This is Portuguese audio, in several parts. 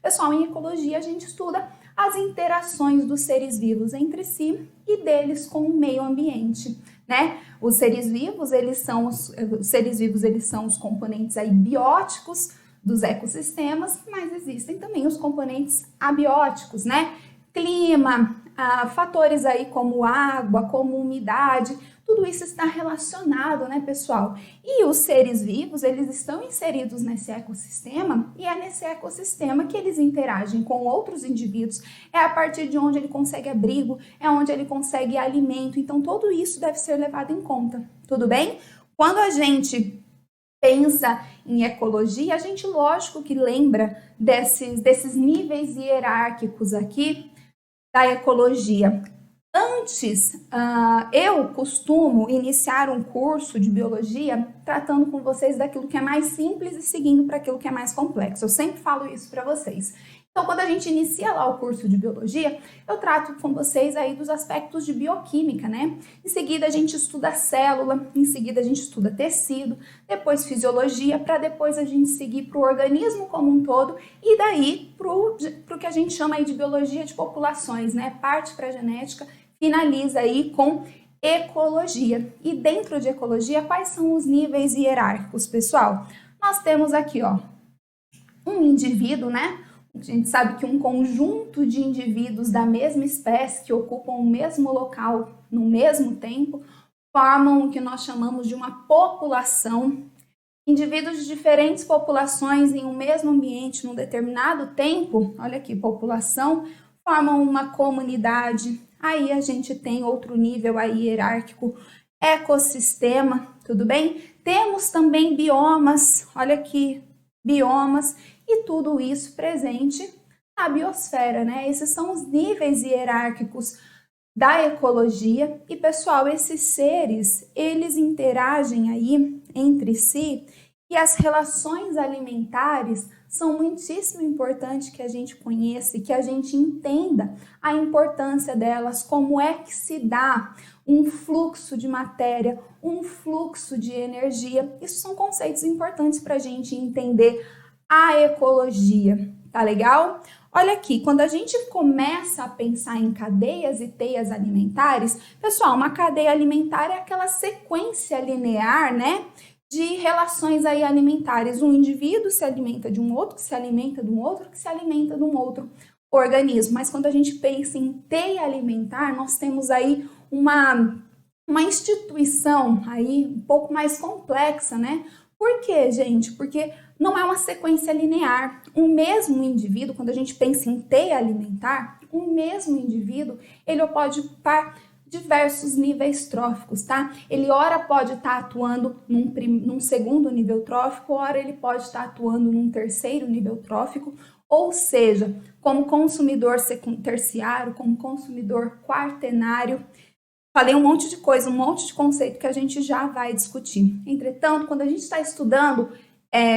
Pessoal, em ecologia a gente estuda as interações dos seres vivos entre si e deles com o meio ambiente, né? Os seres vivos, eles são os componentes aí bióticos dos ecossistemas, mas existem também os componentes abióticos, né? Clima, fatores aí como água, como umidade, tudo isso está relacionado, né, pessoal? E os seres vivos, eles estão inseridos nesse ecossistema e é nesse ecossistema que eles interagem com outros indivíduos, é a partir de onde ele consegue abrigo, é onde ele consegue alimento, então tudo isso deve ser levado em conta, tudo bem? Quando a gente pensa em ecologia, a gente lógico que lembra desses níveis hierárquicos aqui da ecologia. Antes, eu costumo iniciar um curso de biologia tratando com vocês daquilo que é mais simples e seguindo para aquilo que é mais complexo. Eu sempre falo isso para vocês. Então, quando a gente inicia lá o curso de biologia, eu trato com vocês aí dos aspectos de bioquímica, né? Em seguida, a gente estuda a célula, em seguida, a gente estuda tecido, depois fisiologia, para depois a gente seguir para o organismo como um todo e daí para o que a gente chama aí de biologia de populações, né? Parte para a genética, finaliza aí com ecologia. E dentro de ecologia, quais são os níveis hierárquicos, pessoal? Nós temos aqui, ó, um indivíduo, né? A gente sabe que um conjunto de indivíduos da mesma espécie que ocupam o mesmo local no mesmo tempo formam o que nós chamamos de uma população. Indivíduos de diferentes populações em um mesmo ambiente num determinado tempo, olha aqui, população, formam uma comunidade. Aí a gente tem outro nível aí hierárquico, ecossistema, tudo bem? Temos também biomas, olha aqui, biomas, e tudo isso presente na biosfera, né? Esses são os níveis hierárquicos da ecologia. E, pessoal, esses seres, eles interagem aí entre si e as relações alimentares são muitíssimo importantes que a gente conheça e que a gente entenda a importância delas, como é que se dá um fluxo de matéria, um fluxo de energia. Isso são conceitos importantes para a gente entender a ecologia, tá legal? Olha aqui, quando a gente começa a pensar em cadeias e teias alimentares, pessoal, uma cadeia alimentar é aquela sequência linear, né, de relações aí alimentares. Um indivíduo se alimenta de um outro, que se alimenta de um outro, que se alimenta de um outro organismo. Mas quando a gente pensa em teia alimentar, nós temos aí uma instituição aí um pouco mais complexa, né? Por quê, gente? Porque não é uma sequência linear. O mesmo indivíduo, quando a gente pensa em teia alimentar, o mesmo indivíduo, ele pode ocupar diversos níveis tróficos, tá? Ele ora pode estar atuando num segundo nível trófico, ora ele pode estar atuando num terceiro nível trófico, ou seja, como consumidor terciário, como consumidor quaternário. Falei um monte de coisa, um monte de conceito que a gente já vai discutir. Entretanto, quando a gente está estudando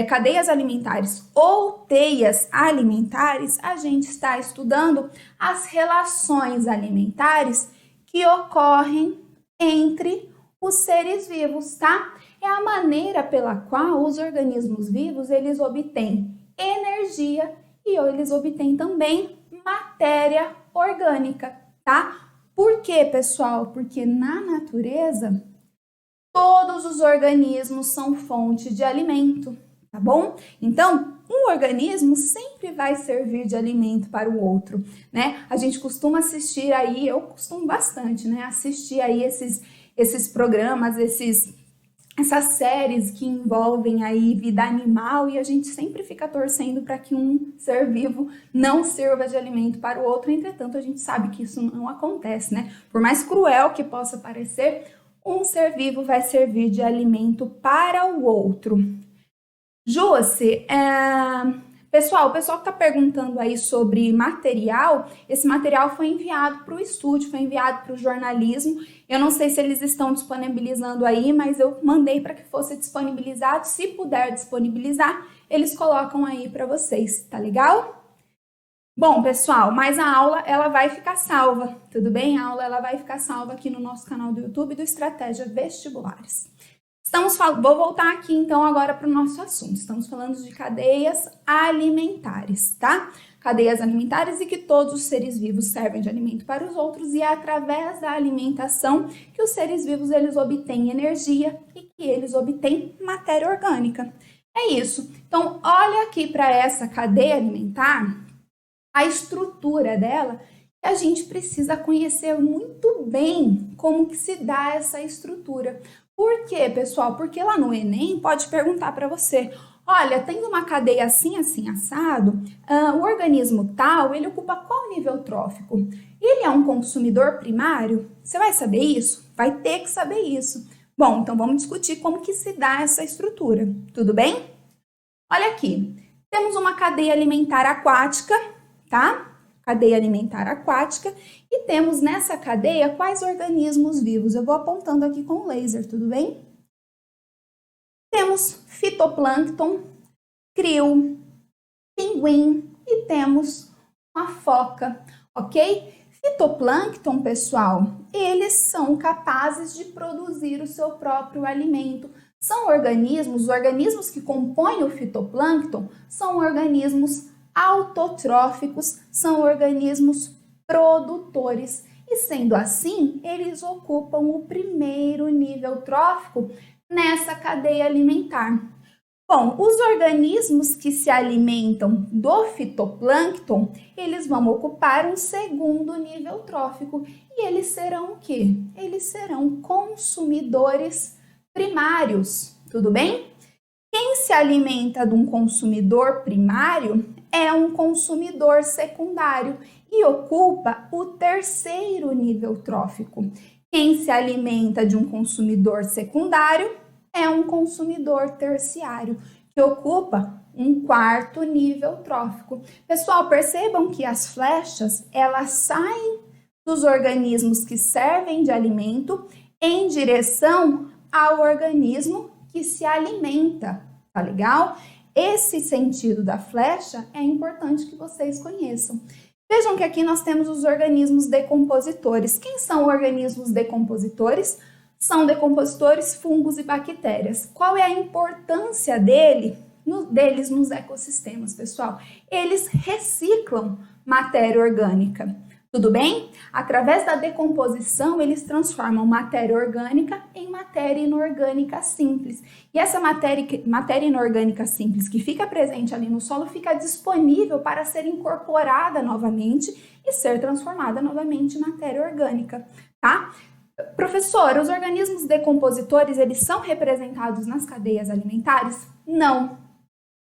cadeias alimentares ou teias alimentares, a gente está estudando as relações alimentares que ocorrem entre os seres vivos, tá? É a maneira pela qual os organismos vivos, eles obtêm energia e eles obtêm também matéria orgânica, tá? Por quê, pessoal? Porque na natureza, todos os organismos são fonte de alimento, tá bom? Então, um organismo sempre vai servir de alimento para o outro, né? A gente costuma assistir aí, eu costumo bastante, né? Assistir aí esses programas, essas séries que envolvem aí vida animal e a gente sempre fica torcendo para que um ser vivo não sirva de alimento para o outro. Entretanto, a gente sabe que isso não acontece, né? Por mais cruel que possa parecer, um ser vivo vai servir de alimento para o outro. Josi, pessoal, o pessoal que está perguntando aí sobre material, esse material foi enviado para o estúdio, foi enviado para o jornalismo. Eu não sei se eles estão disponibilizando aí, mas eu mandei para que fosse disponibilizado. Se puder disponibilizar, eles colocam aí para vocês, tá legal? Bom, pessoal, mas a aula ela vai ficar salva, tudo bem? A aula ela vai ficar salva aqui no nosso canal do YouTube do Estratégia Vestibulares. Vou voltar aqui então agora para o nosso assunto. Estamos falando de cadeias alimentares, tá? Cadeias alimentares e que todos os seres vivos servem de alimento para os outros e é através da alimentação que os seres vivos eles obtêm energia e que eles obtêm matéria orgânica. É isso. Então, olha aqui para essa cadeia alimentar, a estrutura dela, que a gente precisa conhecer muito bem como que se dá essa estrutura. Por quê, pessoal? Porque lá no Enem pode perguntar para você, olha, tem uma cadeia assim, assim, assado, o organismo tal, ele ocupa qual nível trófico? Ele é um consumidor primário? Você vai saber isso? Vai ter que saber isso. Bom, então vamos discutir como que se dá essa estrutura, tudo bem? Olha aqui, temos uma cadeia alimentar aquática, tá? Cadeia alimentar aquática, e temos nessa cadeia quais organismos vivos? Eu vou apontando aqui com o laser, tudo bem? Temos fitoplâncton, krill, pinguim e temos uma foca, ok? Fitoplâncton, pessoal, eles são capazes de produzir o seu próprio alimento. São os organismos que compõem o fitoplâncton são organismos autotróficos, são organismos produtores. E sendo assim, eles ocupam o primeiro nível trófico nessa cadeia alimentar. Bom, os organismos que se alimentam do fitoplâncton, eles vão ocupar um segundo nível trófico. E eles serão o quê? Eles serão consumidores primários, tudo bem? Quem se alimenta de um consumidor primário é um consumidor secundário e ocupa o terceiro nível trófico. Quem se alimenta de um consumidor secundário é um consumidor terciário, que ocupa um quarto nível trófico. Pessoal, percebam que as flechas, elas saem dos organismos que servem de alimento em direção ao organismo que se alimenta, tá legal? Esse sentido da flecha é importante que vocês conheçam. Vejam que aqui nós temos os organismos decompositores. Quem são organismos decompositores? São decompositores, fungos e bactérias. Qual é a importância deles nos ecossistemas, pessoal? Eles reciclam matéria orgânica. Tudo bem? Através da decomposição, eles transformam matéria orgânica em matéria inorgânica simples. E essa matéria inorgânica simples que fica presente ali no solo fica disponível para ser incorporada novamente e ser transformada novamente em matéria orgânica, tá? Professora, os organismos decompositores, eles são representados nas cadeias alimentares? Não,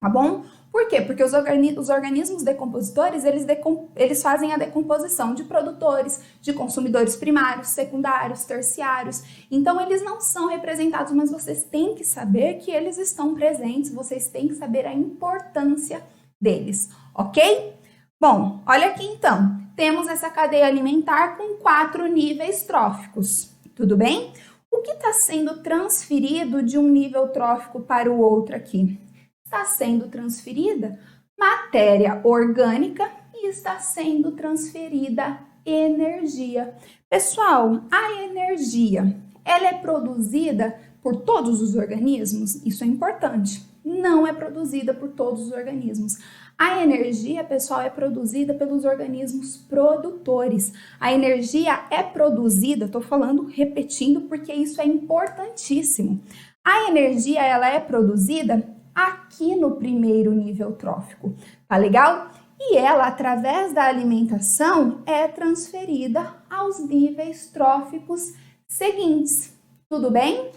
tá bom? Por quê? Porque os organismos decompositores, eles fazem a decomposição de produtores, de consumidores primários, secundários, terciários. Então, eles não são representados, mas vocês têm que saber que eles estão presentes, vocês têm que saber a importância deles, ok? Bom, olha aqui então, temos essa cadeia alimentar com 4 níveis tróficos, tudo bem? O que está sendo transferido de um nível trófico para o outro aqui? Está sendo transferida matéria orgânica e está sendo transferida energia. Pessoal, a energia, ela é produzida por todos os organismos? Isso é importante. Não é produzida por todos os organismos. A energia, pessoal, é produzida pelos organismos produtores. A energia é produzida, estou falando, repetindo, porque isso é importantíssimo. A energia, ela é produzida aqui no primeiro nível trófico, tá legal? E ela, através da alimentação, é transferida aos níveis tróficos seguintes, tudo bem?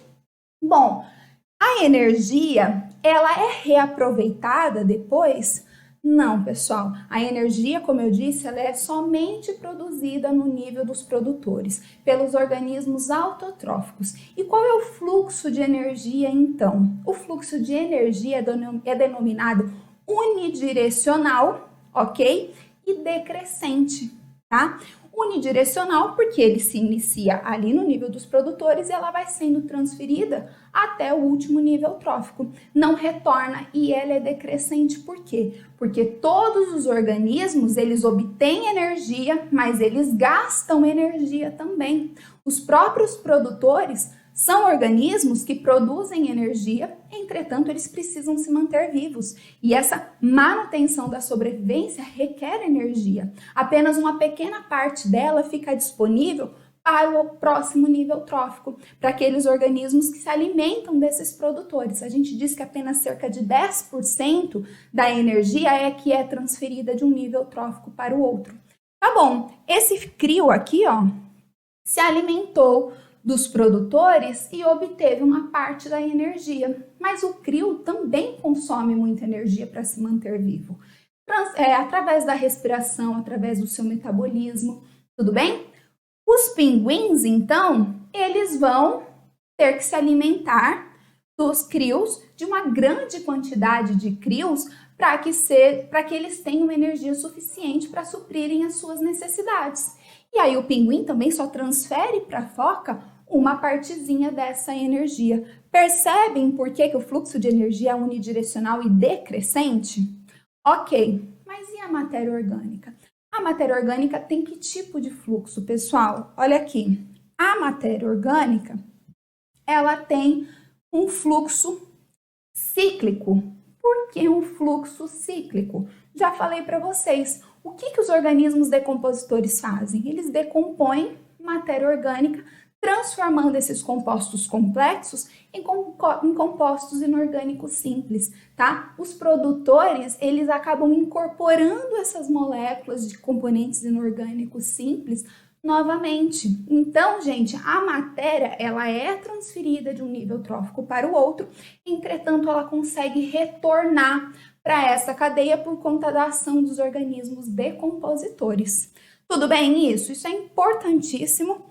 Bom, a energia, ela é reaproveitada depois? Não, pessoal, a energia, como eu disse, ela é somente produzida no nível dos produtores, pelos organismos autotróficos. E qual é o fluxo de energia, então? O fluxo de energia é denominado unidirecional, ok? E decrescente, tá? Unidirecional porque ele se inicia ali no nível dos produtores e ela vai sendo transferida até o último nível trófico. Não retorna e ela é decrescente por quê? Porque todos os organismos, eles obtêm energia, mas eles gastam energia também. Os próprios produtores São organismos que produzem energia, entretanto, eles precisam se manter vivos. E essa manutenção da sobrevivência requer energia. Apenas uma pequena parte dela fica disponível para o próximo nível trófico, para aqueles organismos que se alimentam desses produtores. A gente diz que apenas cerca de 10% da energia é que é transferida de um nível trófico para o outro. Tá bom, esse crio aqui, ó, se alimentou dos produtores e obteve uma parte da energia. Mas o crio também consome muita energia para se manter vivo. Através da respiração, através do seu metabolismo, tudo bem? Os pinguins, então, eles vão ter que se alimentar dos crios, de uma grande quantidade de crios, para que eles tenham energia suficiente para suprirem as suas necessidades. E aí o pinguim também só transfere para a foca uma partezinha dessa energia. Percebem por que o fluxo de energia é unidirecional e decrescente? Ok, mas e a matéria orgânica? A matéria orgânica tem que tipo de fluxo, pessoal? Olha aqui, a matéria orgânica, ela tem um fluxo cíclico. Por que um fluxo cíclico? Já falei para vocês, o que os organismos decompositores fazem? Eles decompõem matéria orgânica, transformando esses compostos complexos em compostos inorgânicos simples, tá? Os produtores, eles acabam incorporando essas moléculas de componentes inorgânicos simples novamente. Então, gente, a matéria, ela é transferida de um nível trófico para o outro, entretanto, ela consegue retornar para essa cadeia por conta da ação dos organismos decompositores. Tudo bem isso? Isso é importantíssimo.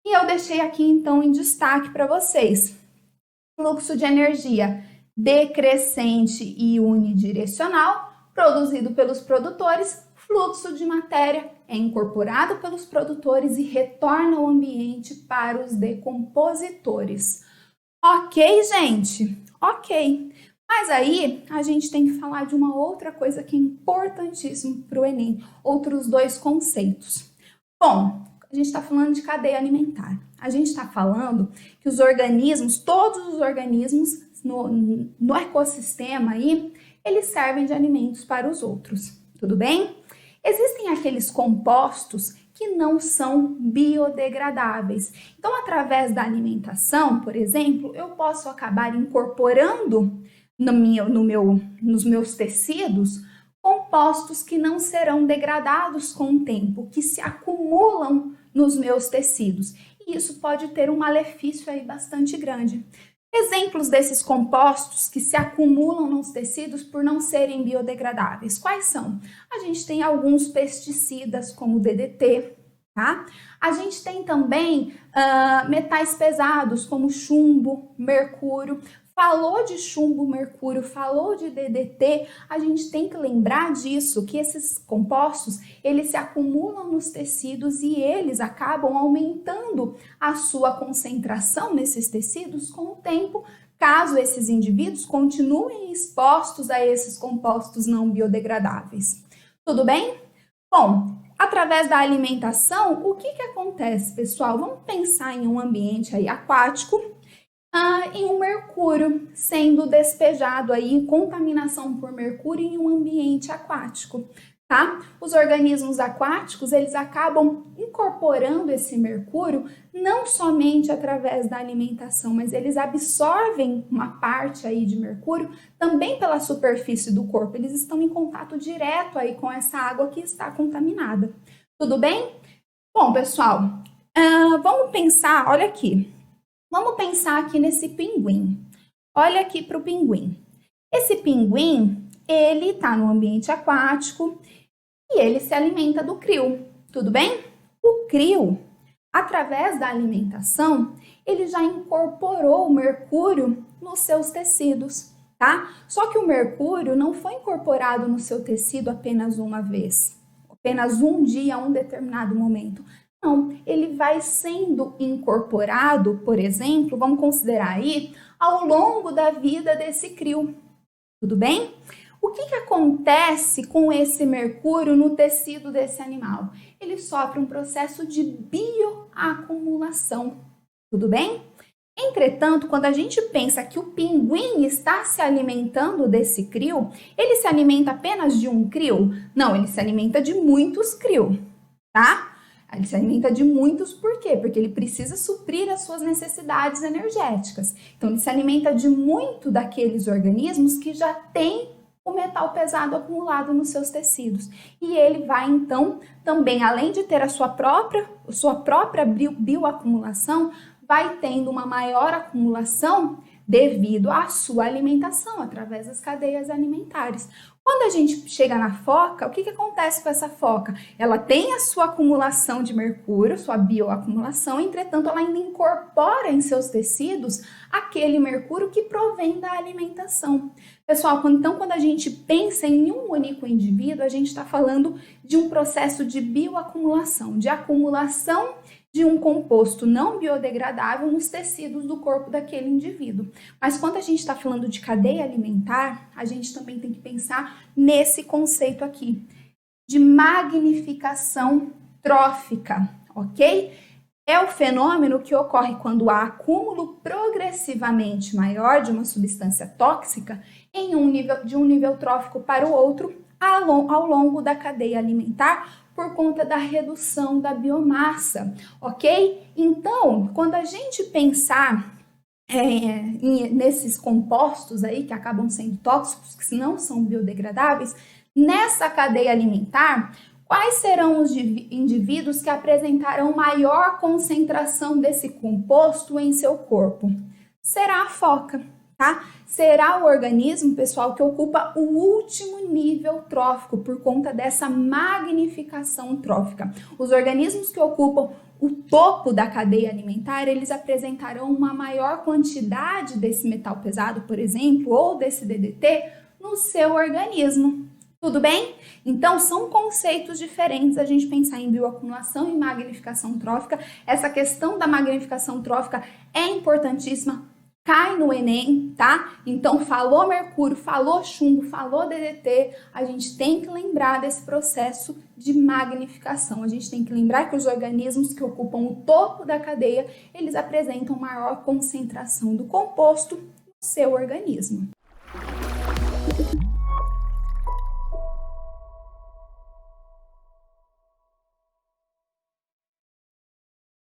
E eu deixei aqui, então, em destaque para vocês. Fluxo de energia decrescente e unidirecional, produzido pelos produtores. Fluxo de matéria é incorporado pelos produtores e retorna ao ambiente para os decompositores. Ok, gente? Ok. Mas aí, a gente tem que falar de uma outra coisa que é importantíssimo para o Enem. Outros dois conceitos. Bom, a gente está falando de cadeia alimentar. A gente está falando que os organismos, todos os organismos no ecossistema aí, eles servem de alimentos para os outros. Tudo bem? Existem aqueles compostos que não são biodegradáveis. Então, através da alimentação, por exemplo, eu posso acabar incorporando nos meus tecidos compostos que não serão degradados com o tempo, que se acumulam nos meus tecidos. E isso pode ter um malefício aí bastante grande. Exemplos desses compostos que se acumulam nos tecidos por não serem biodegradáveis, quais são? A gente tem alguns pesticidas, como o DDT, tá? A gente tem também metais pesados, como chumbo, mercúrio. Falou de chumbo, mercúrio, falou de DDT, a gente tem que lembrar disso, que esses compostos, eles se acumulam nos tecidos e eles acabam aumentando a sua concentração nesses tecidos com o tempo, caso esses indivíduos continuem expostos a esses compostos não biodegradáveis. Tudo bem? Bom, através da alimentação, o que acontece, pessoal? Vamos pensar em um ambiente aí aquático, em um mercúrio sendo despejado aí, contaminação por mercúrio em um ambiente aquático, tá? Os organismos aquáticos, eles acabam incorporando esse mercúrio não somente através da alimentação, mas eles absorvem uma parte aí de mercúrio também pela superfície do corpo. Eles estão em contato direto aí com essa água que está contaminada. Tudo bem? Bom, pessoal, vamos pensar, olha aqui. Vamos pensar aqui nesse pinguim. Olha aqui para o pinguim. Esse pinguim, ele está no ambiente aquático e ele se alimenta do crio, tudo bem? O crio, através da alimentação, ele já incorporou o mercúrio nos seus tecidos, tá? Só que o mercúrio não foi incorporado no seu tecido apenas uma vez, apenas um dia, a um determinado momento. Não, ele vai sendo incorporado, por exemplo, vamos considerar aí, ao longo da vida desse crio, tudo bem? O que acontece com esse mercúrio no tecido desse animal? Ele sofre um processo de bioacumulação, tudo bem? Entretanto, quando a gente pensa que o pinguim está se alimentando desse crio, ele se alimenta apenas de um crio? Não, ele se alimenta de muitos crios, tá? Ele se alimenta de muitos, por quê? Porque ele precisa suprir as suas necessidades energéticas. Então, ele se alimenta de muito daqueles organismos que já têm o metal pesado acumulado nos seus tecidos. E ele vai, então, também, além de ter a sua própria bioacumulação, vai tendo uma maior acumulação devido à sua alimentação, através das cadeias alimentares. Quando a gente chega na foca, o que acontece com essa foca? Ela tem a sua acumulação de mercúrio, sua bioacumulação, entretanto, ela ainda incorpora em seus tecidos aquele mercúrio que provém da alimentação. Pessoal, então, quando a gente pensa em um único indivíduo, a gente está falando de um processo de bioacumulação, de acumulação de um composto não biodegradável nos tecidos do corpo daquele indivíduo. Mas quando a gente está falando de cadeia alimentar, a gente também tem que pensar nesse conceito aqui, de magnificação trófica, ok? É o fenômeno que ocorre quando há acúmulo progressivamente maior de uma substância tóxica de um nível trófico para o outro ao longo da cadeia alimentar, por conta da redução da biomassa, ok? Então, quando a gente pensar nesses compostos aí que acabam sendo tóxicos, que não são biodegradáveis, nessa cadeia alimentar, quais serão os indivíduos que apresentarão maior concentração desse composto em seu corpo? Será a foca, tá? Será o organismo, pessoal, que ocupa o último nível trófico por conta dessa magnificação trófica. Os organismos que ocupam o topo da cadeia alimentar, eles apresentarão uma maior quantidade desse metal pesado, por exemplo, ou desse DDT no seu organismo. Tudo bem? Então, são conceitos diferentes a gente pensar em bioacumulação e magnificação trófica. Essa questão da magnificação trófica é importantíssima, cai no Enem, tá? Então, falou mercúrio, falou chumbo, falou DDT, a gente tem que lembrar desse processo de magnificação. A gente tem que lembrar que os organismos que ocupam o topo da cadeia, eles apresentam maior concentração do composto no seu organismo.